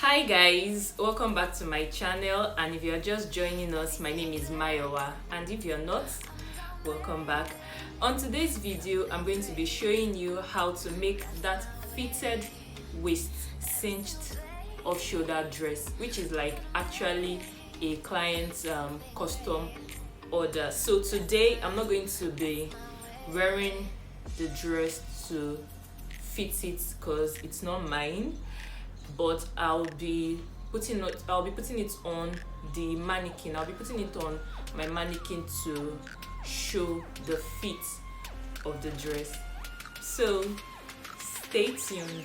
Hi guys, welcome back to my channel, and if you're just joining us, my name is Mayowa, and if you're not, welcome back. On today's video, I'm going to be showing you how to make that fitted waist cinched off shoulder dress, which is like actually a client's custom order. So today I'm not going to be wearing the dress to fit it because it's not mine, but I'll be putting it on the mannequin. I'll be putting it on my mannequin to show the fit of the dress. So stay tuned.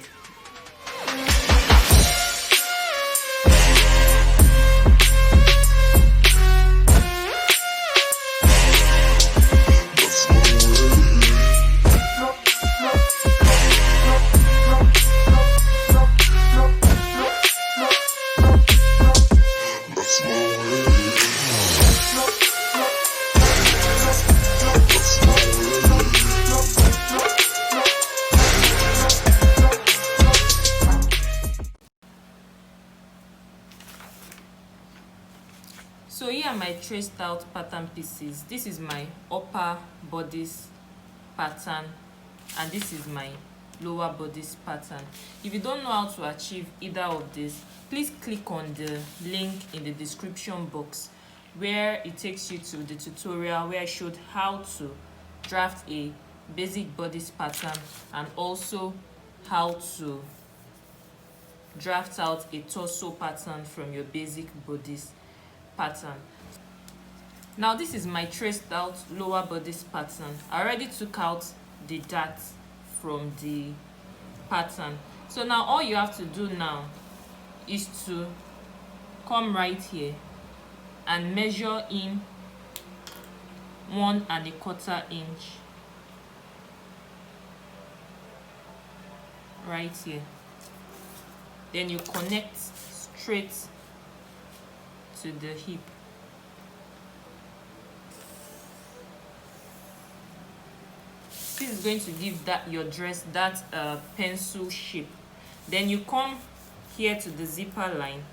So here are my traced out pattern pieces. This is my upper bodice pattern and this is my lower bodice pattern. If you don't know how to achieve either of these, please click on the link in the description box where it takes you to the tutorial where I showed how to draft a basic bodice pattern and also how to draft out a torso pattern from your basic bodice pattern. Now this is my traced out lower bodice pattern. I already took out the dart from the pattern. So now all you have to do now is to come right here and measure in 1¼ inch right here. Then you connect straight to the hip. This is going to give that your dress that pencil shape. Then you come here to the zipper line,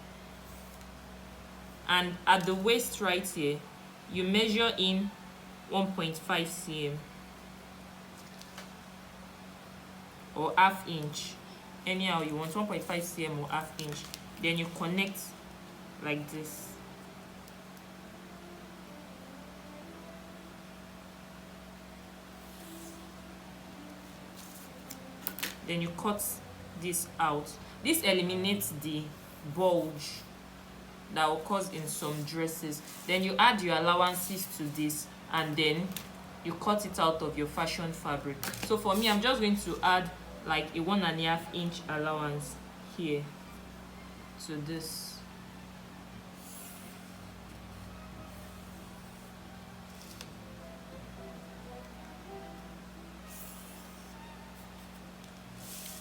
and at the waist right here you measure in 1.5 cm or ½ inch, anyhow you want, 1.5 cm or ½ inch. Then you connect like this. Then you cut this out. This eliminates the bulge that occurs in some dresses. Then you add your allowances to this and then you cut it out of your fashion fabric. So for me, I'm just going to add like a 1½ inch allowance here to this.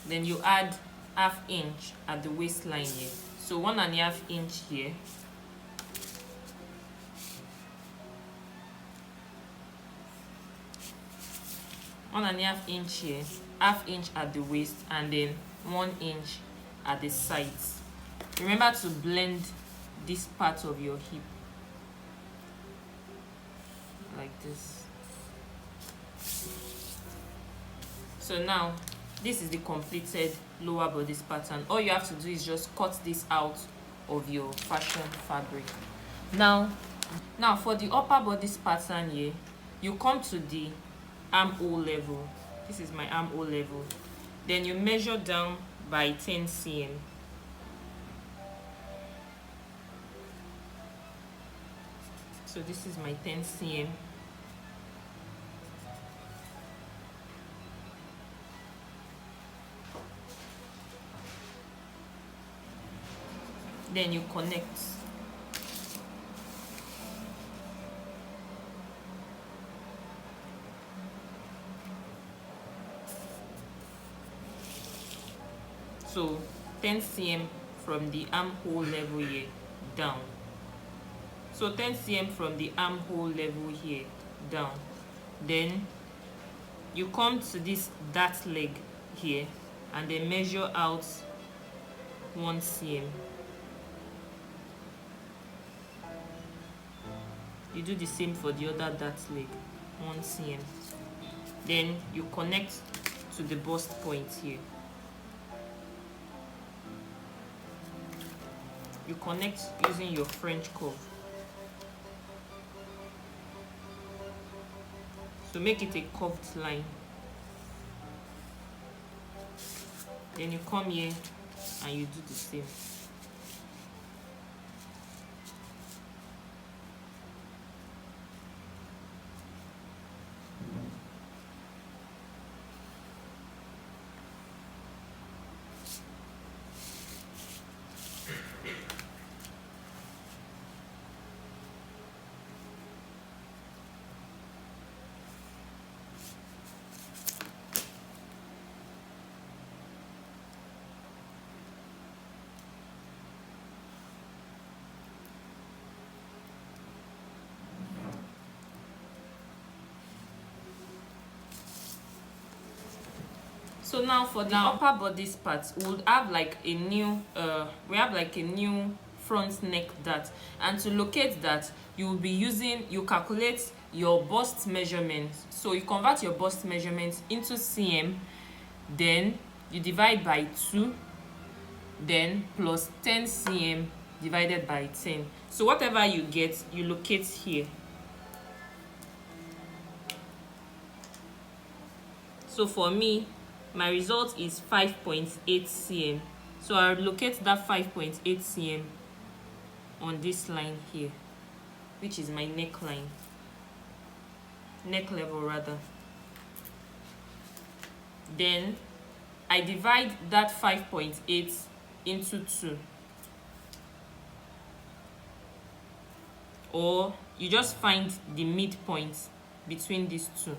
Then you add ½ inch at the waistline here. So 1½ inch here. ½ inch here, ½ inch at the waist, and then 1 inch at the sides. Remember to blend this part of your hip like this. So now this is the completed lower bodice pattern. All you have to do is just cut this out of your fashion fabric. Now for the upper bodice pattern here, you come to the armhole level. This is my armhole level. Then you measure down by 10 cm. So this is my 10 cm. Then you connect. So 10 cm from the armhole level here down. So 10 cm from the armhole level here down. Then you come to this dart leg here and then measure out 1 cm you do the same for the other dart leg, 1 cm. Then you connect to the bust point here. You connect using your French curve. So make it a curved line. Then you come here and you do the same. So now for the upper bodice part, we'll have like a new front neck dart, and to locate that, you will be using, you calculate your bust measurements. So you convert your bust measurements into cm, then you divide by 2, then plus 10 cm divided by 10. So whatever you get, you locate here. So for me, my result is 5.8 cm. So I'll locate that 5.8 cm on this line here, which is my neckline, neck level rather. Then I divide that 5.8 into 2, or you just find the midpoint between these two.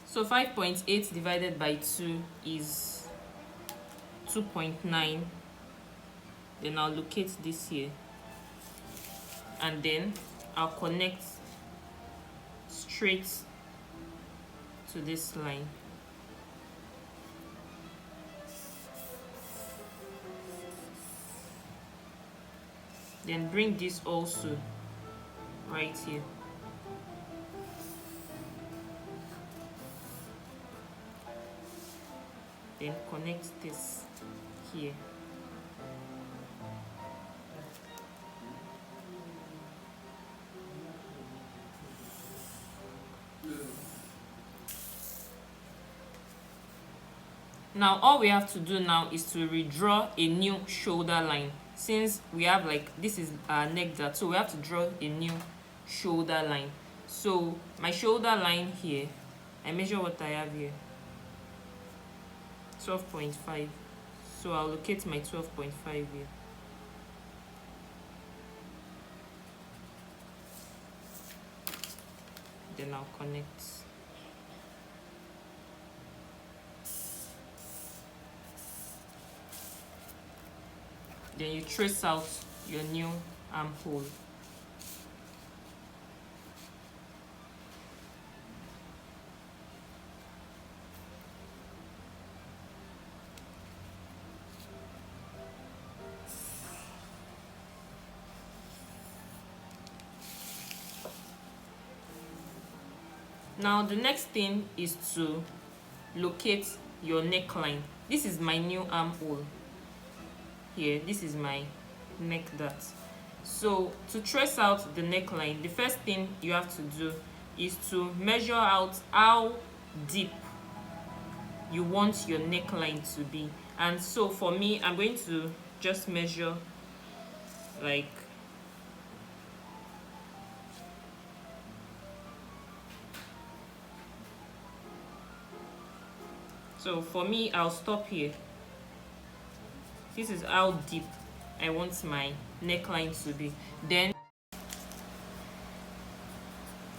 So 5.8 divided by 2 is 2.9. Then I'll locate this here, and then I'll connect straight to this line. Then bring this also right here. Then connect this here. Now all we have to do now is to redraw a new shoulder line, since we have like, this is our neck dart, so we have to draw a new shoulder line. So my shoulder line here, I measure what I have here, 12.5. So I'll locate my 12.5 here. Then I'll connect. Then you trace out your new armhole. Now the next thing is to locate your neckline. This is my new armhole here. This is my neck dart. So to trace out the neckline, the first thing you have to do is to measure out how deep you want your neckline to be. And so for me, I'm going to just measure like so for me, I'll stop here. This is how deep I want my neckline to be. Then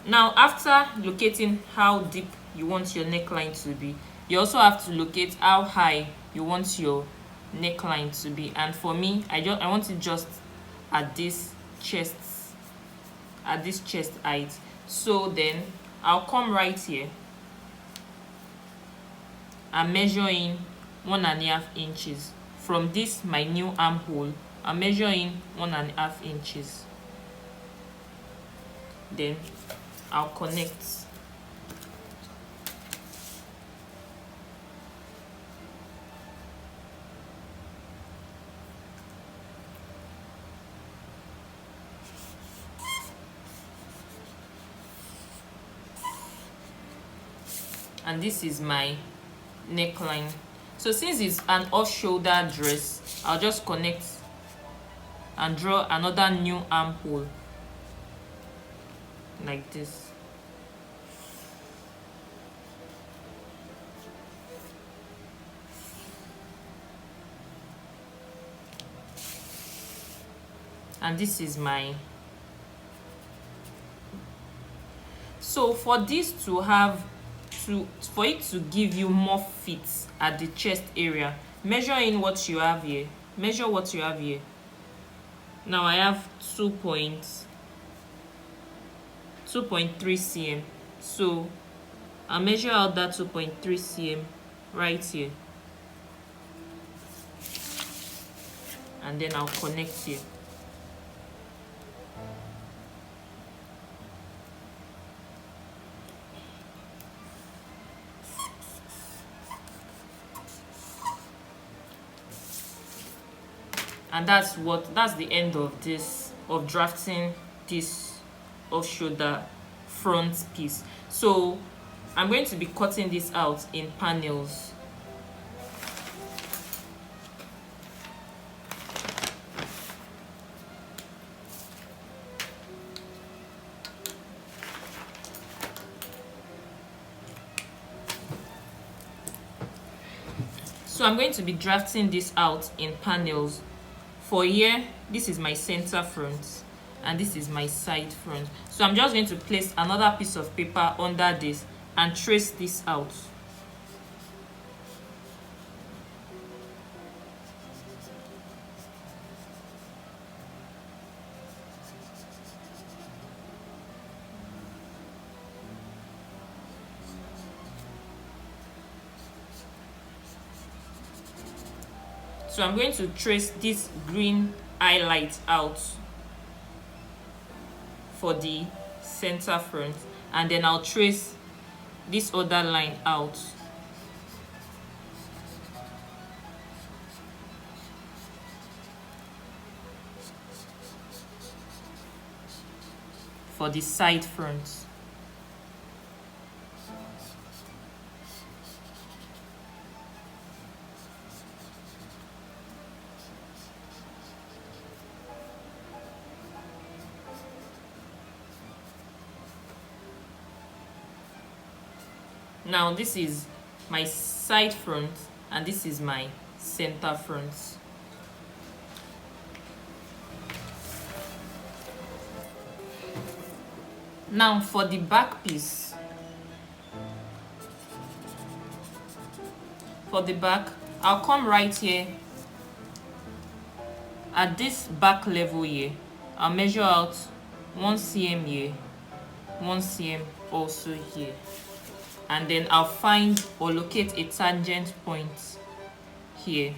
now after locating how deep you want your neckline to be, you also have to locate how high you want your neckline to be. And for me, I want it just at this chest height. So then I'll come right here and measure in 1.5 inches. From this my new armhole, I'm measuring 1.5 inches. then I'll connect. And this is my neckline. So since it's an off-shoulder dress, I'll just connect and draw another new armhole like this. And this is my, so for this to have for it to give you more fit at the chest area, measure in what you have here. Measure what you have here. Now I have 2.3 cm, so I'll measure out that 2.3 cm right here, and then I'll connect here. And that's the end of this, of drafting this off-shoulder front piece. So I'm going to be cutting this out in panels. So I'm going to be drafting this out in panels. For here, this is my center front and this is my side front. So I'm just going to place another piece of paper under this and trace this out. So I'm going to trace this green highlight out for the center front, and then I'll trace this other line out for the side front. Now this is my side front and this is my center front. Now for the back piece, for the back, I'll come right here at this back level here. I'll measure out 1 cm here, 1 cm also here, and then I'll find or locate a tangent point here.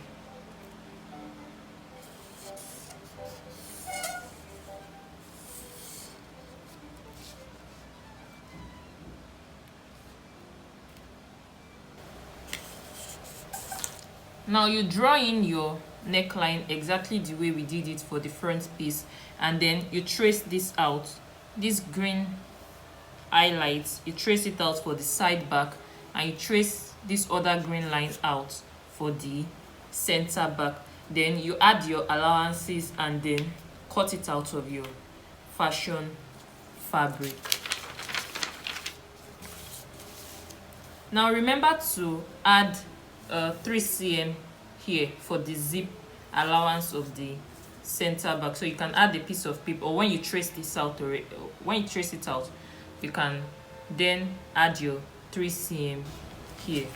Now you draw in your neckline exactly the way we did it for the front piece, and then you trace this out, this green highlights, you trace it out for the side back, and you trace this other green line out for the center back. Then you add your allowances and then cut it out of your fashion fabric. Now remember to add 3 cm here for the zip allowance of the center back. So you can add a piece of paper, or when you trace this out, or when you trace it out, you can then add your 3 cm here.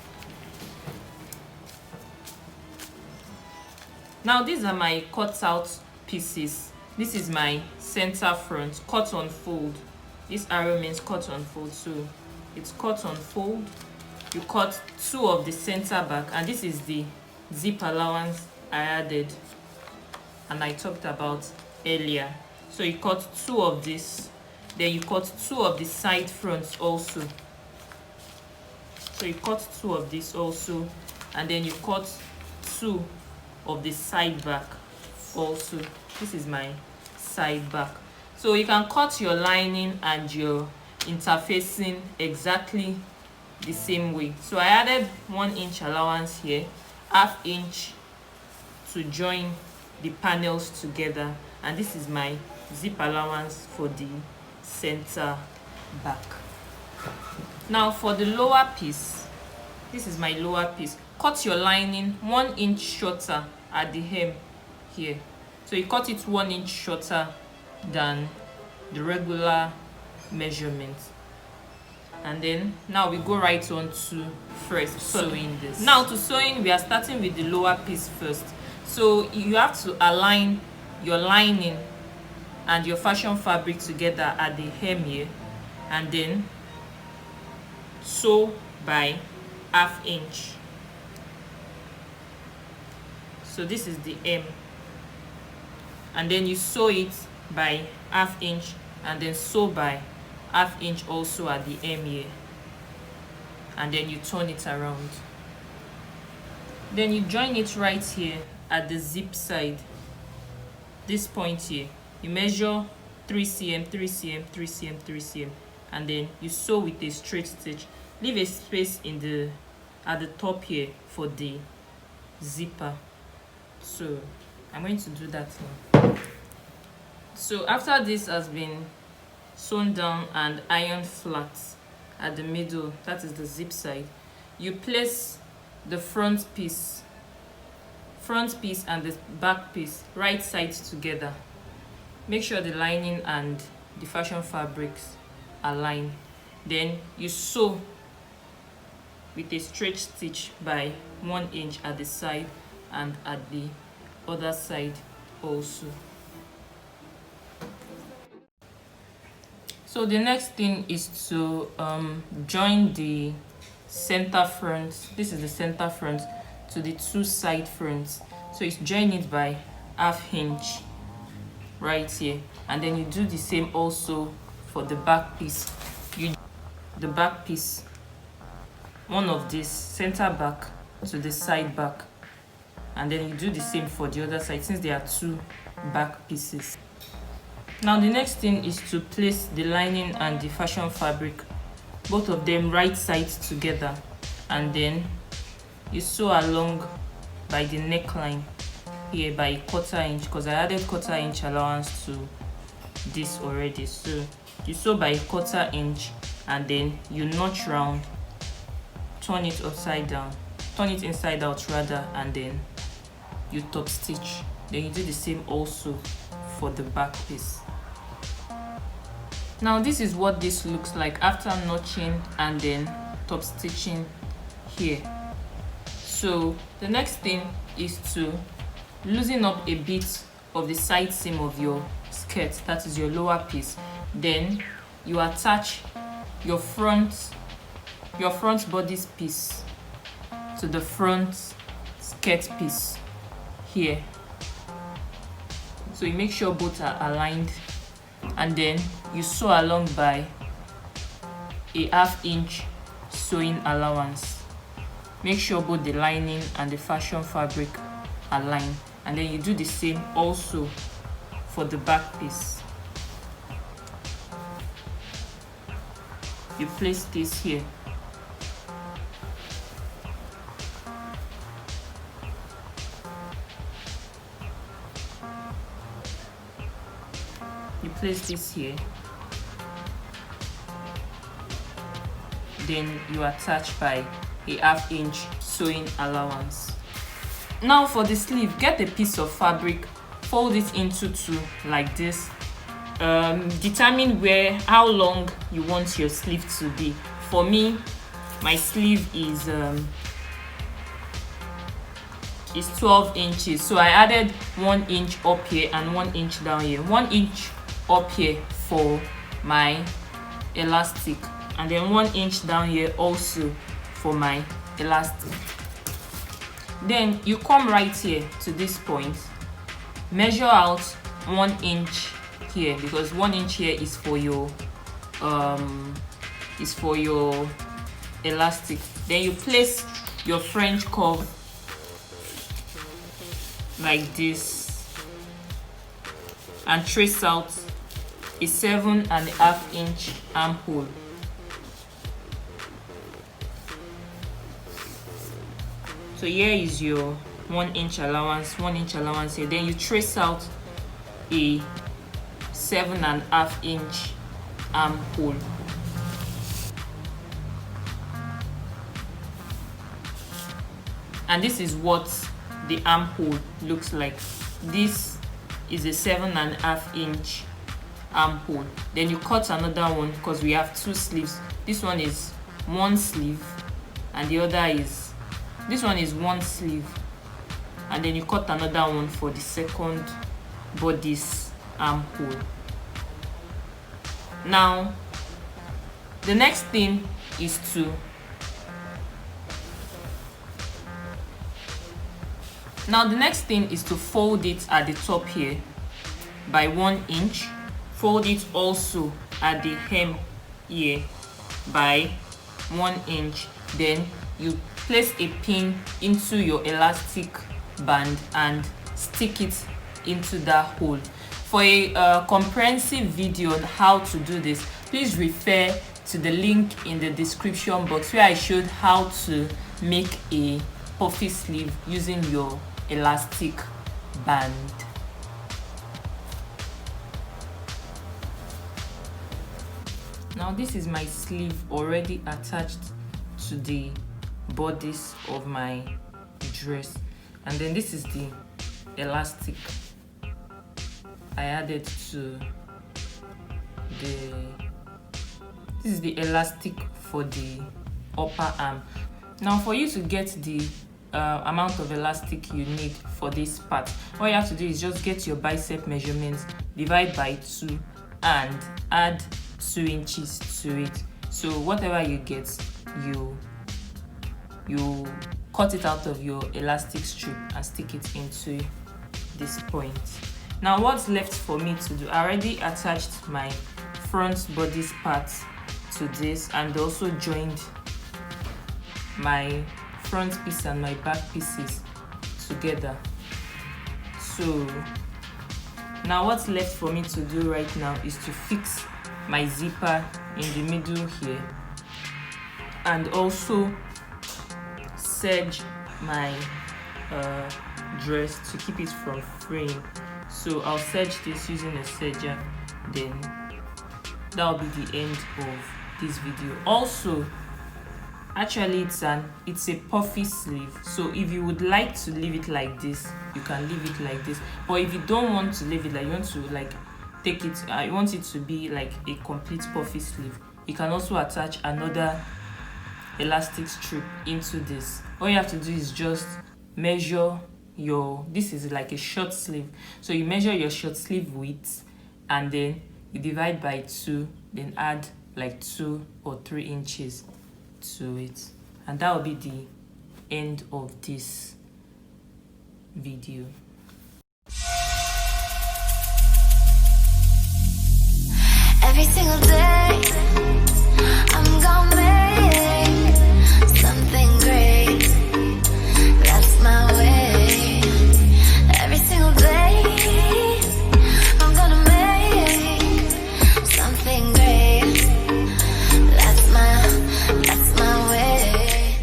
Now these are my cut out pieces. This is my center front, cut on fold. This arrow means cut on fold, so it's cut on fold. You cut 2 of the center back, and this is the zip allowance I added and I talked about earlier. So you cut 2 of this, then you cut 2 of the side fronts also. So you cut 2 of this also, and then you cut 2 of the side back also. This is my side back. So you can cut your lining and your interfacing exactly the same way. So I added 1 inch allowance here, 1/2 inch to join the panels together, and this is my zip allowance for the center back. Now for the lower piece, this is my lower piece. Cut your lining 1 inch shorter at the hem here. So you cut it 1 inch shorter than the regular measurement. And then now we go right on to first sewing this. Now to sewing, we are starting with the lower piece first. So you have to align your lining and your fashion fabric together at the hem here, and then sew by 1/2 inch. So this is the hem, and then you sew it by 1/2 inch, and then sew by 1/2 inch also at the hem here, and then you turn it around. Then you join it right here at the zip side, this point here. You measure 3 cm, 3 cm, 3 cm, 3 cm, and then you sew with a straight stitch. Leave a space in the at the top here for the zipper. So I'm going to do that now. So after this has been sewn down and ironed flat at the middle, that is the zip side, you place the front piece and the back piece right sides together. Make sure the lining and the fashion fabrics align. Then you sew with a straight stitch by 1 inch at the side and at the other side also. So the next thing is to join the center front. This is the center front to the 2 side fronts. So you join it by 1/2 inch right here, and then you do the same also for the back piece. The back piece, one of this center back to the side back, and then you do the same for the other side since there are 2 back pieces. Now the next thing is to place the lining and the fashion fabric, both of them right sides together, and then you sew along by the neckline here by 1/4 inch, because I added 1/4 inch allowance to this already. So you sew by 1/4 inch, and then you notch round, turn it upside down, turn it inside out rather, and then you top stitch. Then you do the same also for the back piece. Now this is what this looks like after notching and then top stitching here. So the next thing is to loosen up a bit of the side seam of your skirt, that is your lower piece. Then you attach your front bodice piece to the front skirt piece here. So you make sure both are aligned, and then you sew along by a 1/2 inch sewing allowance. Make sure both the lining and the fashion fabric align, and then you do the same also for the back piece. You place this here. You place this here. Then you attach by a 1/2 inch sewing allowance. Now for the sleeve, get a piece of fabric, fold it into 2 like this. Determine how long you want your sleeve to be. For me, my sleeve is 12 inches, so I added 1 inch up here and 1 inch down here. 1 inch up here for my elastic, and then 1 inch down here also for my elastic. Then you come right here to this point, measure out 1 inch here, because 1 inch here is for your elastic. Then you place your French curve like this and trace out a 7.5 inch armhole. So here is your 1 inch allowance, 1 inch allowance here. Then you trace out a 7.5 inch armhole. And this is what the armhole looks like. This is a 7.5 inch armhole. Then you cut another one because we have 2 sleeves. This one is 1 sleeve and the other is, this one is 1 sleeve, and then you cut another one for the second bodice armhole. Now the next thing is to fold it at the top here by 1 inch. Fold it also at the hem here by 1 inch. Then you place a pin into your elastic band and stick it into that hole. For a comprehensive video on how to do this, please refer to the link in the description box where I showed how to make a puffy sleeve using your elastic band. Now this is my sleeve already attached to the bodice of my dress, and then this is the elastic I added to this is the elastic for the upper arm. Now for you to get the amount of elastic you need for this part, all you have to do is just get your bicep measurements, divide by 2 and add 2 inches to it. So whatever you get, you cut it out of your elastic strip and stick it into this point. Now what's left for me to do, I already attached my front bodice part to this and also joined my front piece and my back pieces together. So now what's left for me to do right now is to fix my zipper in the middle here and also serge my dress to keep it from fraying. So I'll serge this using a serger, then that'll be the end of this video. Also, actually it's a puffy sleeve, so if you would like to leave it like this, you can leave it like this. But if you don't want to leave it like, you want to like take it, you want it to be like a complete puffy sleeve, you can also attach another elastic strip into this. All you have to do is just measure your, this is like a short sleeve, so you measure your short sleeve width and then you divide by 2, then add like 2 or 3 inches to it, and that will be the end of this video. Every single day I'm gonna make something great. That's my way. Every single day I'm gonna make something great. That's my way.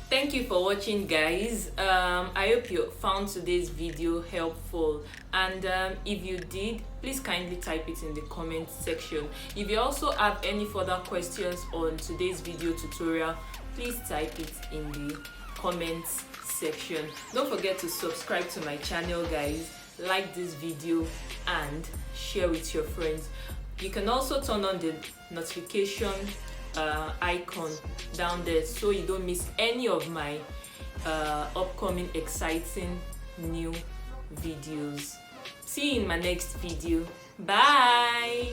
Thank you for watching, guys. I hope you found today's video helpful, and if you did, please kindly type it in the comment section. If you also have any further questions on today's video tutorial, please type it in the comments section. Don't forget to subscribe to my channel, guys, like this video and share with your friends. You can also turn on the notification icon down there so you don't miss any of my upcoming exciting new videos. See you in my next video. Bye.